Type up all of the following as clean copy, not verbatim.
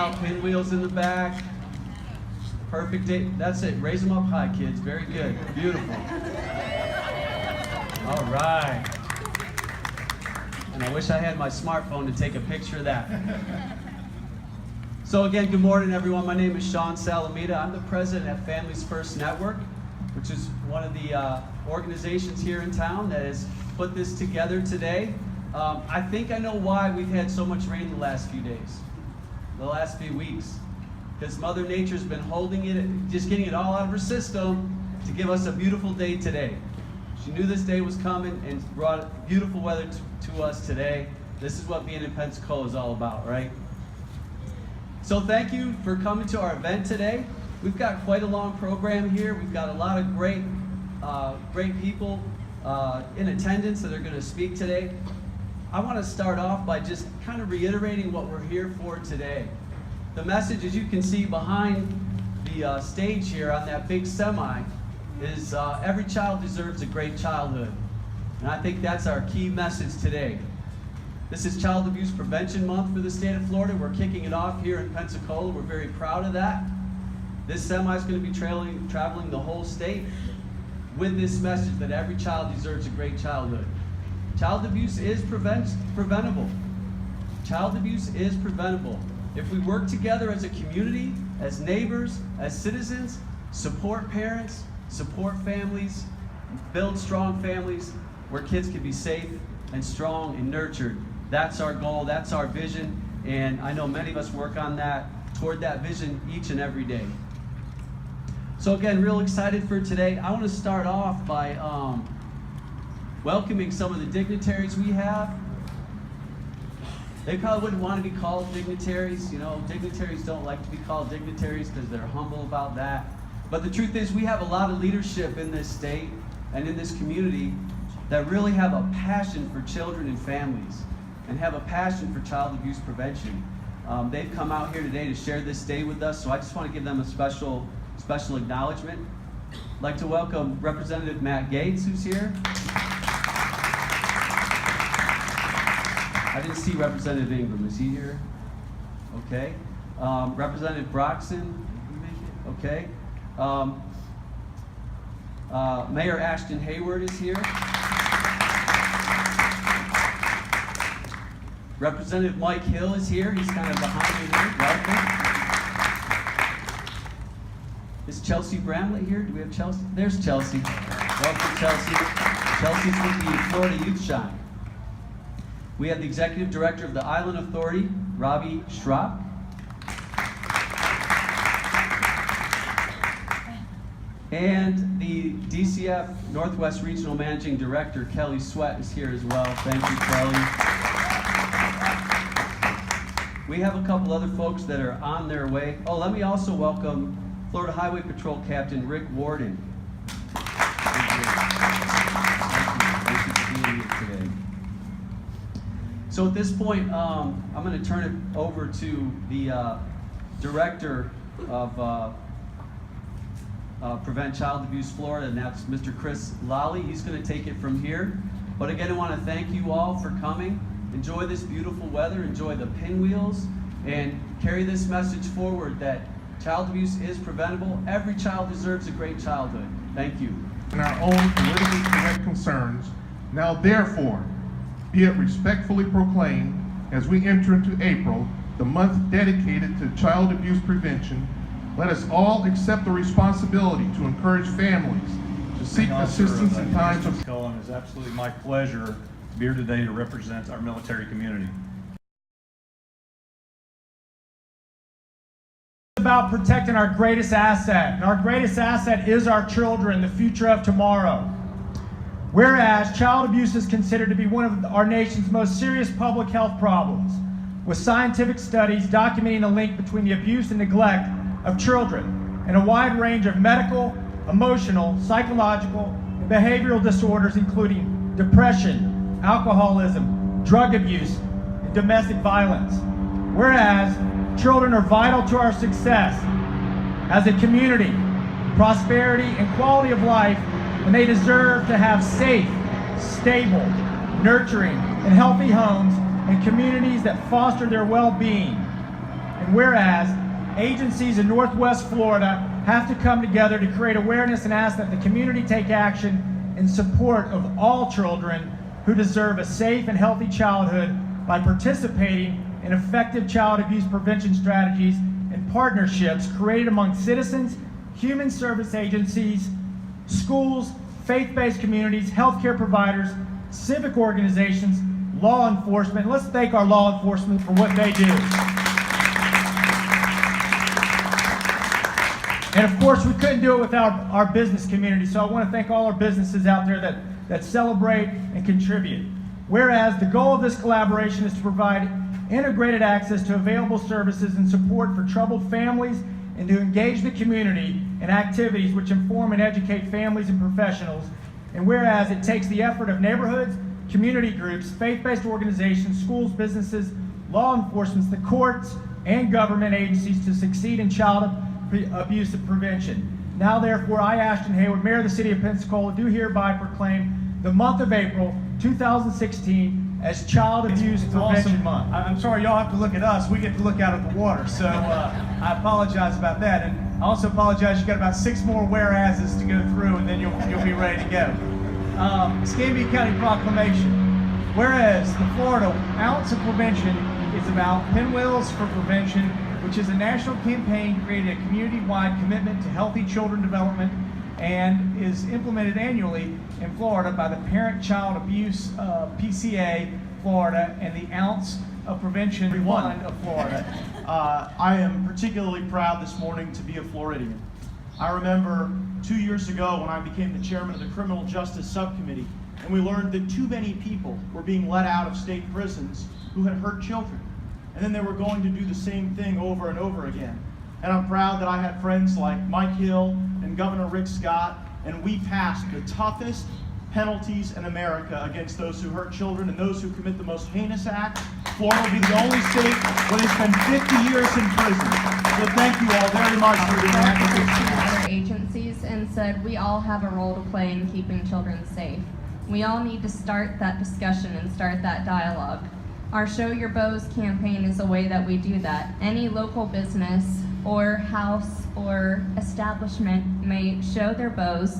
out. Pinwheels in the back. Perfect day. That's it. Raise them up high, kids. Very good. Beautiful. All right. And I wish I had my smartphone to take a picture of that. So again, good morning, everyone. My name is Sean Salamita. I'm the president at Families First Network, which is one of the organizations here in town that has put this together today. I think I know why we've had so much rain the last few days, the last few weeks. Because Mother Nature's been holding it, just getting it all out of her system to give us a beautiful day today. She knew this day was coming and brought beautiful weather to us today. This is what being in Pensacola is all about, right? So thank you for coming to our event today. We've got quite a long program here. We've got a lot of great people in attendance that are going to speak today. I want to start off by just kind of reiterating what we're here for today. The message, as you can see behind the stage here on that big semi, is every child deserves a great childhood. And I think that's our key message today. This is Child Abuse Prevention Month for the state of Florida. We're kicking it off here in Pensacola. We're very proud of that. This semi is going to be traveling the whole state with this message that every child deserves a great childhood. Child abuse is preventable. Child abuse is preventable. If we work together as a community, as neighbors, as citizens, support parents, support families, build strong families where kids can be safe and strong and nurtured. That's our goal, that's our vision, and I know many of us work on that, toward that vision each and every day. So again, real excited for today. I want to start off by welcoming some of the dignitaries we have. They probably wouldn't want to be called dignitaries. You know, dignitaries don't like to be called dignitaries because they're humble about that. But the truth is we have a lot of leadership in this state and in this community that really have a passion for children and families and have a passion for child abuse prevention. They've come out here today to share this day with us, so I just want to give them a special acknowledgement. I'd like to welcome Representative Matt Gates, who's here. I didn't see Representative Ingram. Is he here? Okay. Representative Broxson. Okay. Mayor Ashton Hayward is here. Representative Mike Hill is here. He's kind of behind me here. Welcome. Is Chelsea Bramlett here? Do we have Chelsea? There's Chelsea. Welcome, Chelsea. Chelsea's with the Florida Youth Shine. We have the Executive Director of the Island Authority, Robbie Schropp. And the DCF Northwest Regional Managing Director, Kelly Sweat, is here as well. Thank you, Kelly. We have a couple other folks that are on their way. Oh, let me also welcome Florida Highway Patrol Captain Rick Warden. Thank you for being here today. So at this point, I'm going to turn it over to the Director of Prevent Child Abuse Florida, and that's Mr. Chris Lally. He's going to take it from here. But again, I want to thank you all for coming. Enjoy this beautiful weather, enjoy the pinwheels, and carry this message forward that child abuse is preventable. Every child deserves a great childhood. Thank you. And our own politically correct concerns, now therefore, be it respectfully proclaimed as we enter into April, the month dedicated to child abuse prevention. Let us all accept the responsibility to encourage families to seek assistance in times of... It is absolutely my pleasure to be here today to represent our military community. About protecting our greatest asset, and our greatest asset is our children, the future of tomorrow. Whereas child abuse is considered to be one of our nation's most serious public health problems, with scientific studies documenting a link between the abuse and neglect of children and a wide range of medical, emotional, psychological, and behavioral disorders including depression, alcoholism, drug abuse, and domestic violence. Whereas children are vital to our success as a community, prosperity, and quality of life, and they deserve to have safe, stable, nurturing, and healthy homes and communities that foster their well-being. And whereas agencies in Northwest Florida have to come together to create awareness and ask that the community take action in support of all children who deserve a safe and healthy childhood by participating in effective child abuse prevention strategies and partnerships created among citizens, human service agencies, schools, faith-based communities, healthcare providers, civic organizations, law enforcement. Let's thank our law enforcement for what they do. And of course, we couldn't do it without our business community, so I want to thank all our businesses out there that celebrate and contribute. Whereas the goal of this collaboration is to provide integrated access to available services and support for troubled families and to engage the community in activities which inform and educate families and professionals. And whereas it takes the effort of neighborhoods, community groups, faith-based organizations, schools, businesses, law enforcement, the courts, and government agencies to succeed in child abuse prevention. Now therefore, I, Ashton Hayward, Mayor of the City of Pensacola, do hereby proclaim the month of April 2016 as Child Abuse Prevention Month. I'm sorry, y'all have to look at us. We get to look out at the water, so I apologize about that. And I also apologize, you got about 6 more whereases to go through, and then you'll be ready to go. Escambia County proclamation. Whereas the Florida Ounce of Prevention is about Pinwheels for Prevention, which is a national campaign creating a community-wide commitment to healthy children development and is implemented annually in Florida by the Parent-Child Abuse PCA Florida and the Ounce of Prevention Fund of Florida. I am particularly proud this morning to be a Floridian. I remember 2 years ago when I became the chairman of the Criminal Justice Subcommittee, and we learned that too many people were being let out of state prisons who had hurt children. And then they were going to do the same thing over and over again. And I'm proud that I had friends like Mike Hill and Governor Rick Scott, and we passed the toughest penalties in America against those who hurt children and those who commit the most heinous acts. Florida will be the only state where they spend 50 years in prison. So thank you all very much for being advocates. Other agencies and said we all have a role to play in keeping children safe. We all need to start that discussion and start that dialogue. Our Show Your Bows campaign is a way that we do that. Any local business or house or establishment may show their bows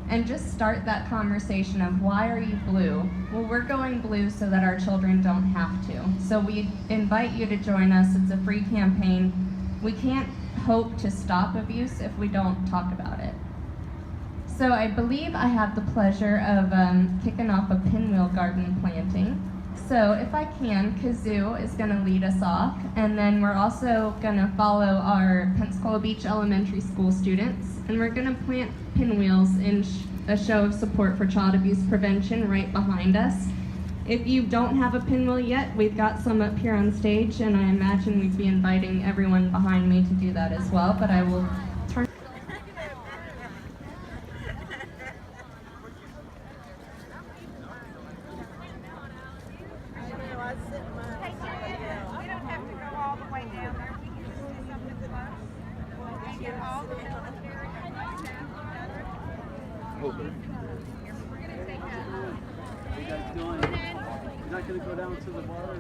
and just start that conversation of why are you blue? Well, we're going blue so that our children don't have to. So we invite you to join us. It's a free campaign. We can't hope to stop abuse if we don't talk about it. So I believe I have the pleasure of kicking off a pinwheel garden planting. So if I can, Kazoo is going to lead us off, and then we're also going to follow our Pensacola Beach Elementary School students, and we're going to plant pinwheels in a show of support for child abuse prevention right behind us. If you don't have a pinwheel yet, we've got some up here on stage, and I imagine we'd be inviting everyone behind me to do that as well, but I will turn. How you guys doing? You're not going to go down to the bar?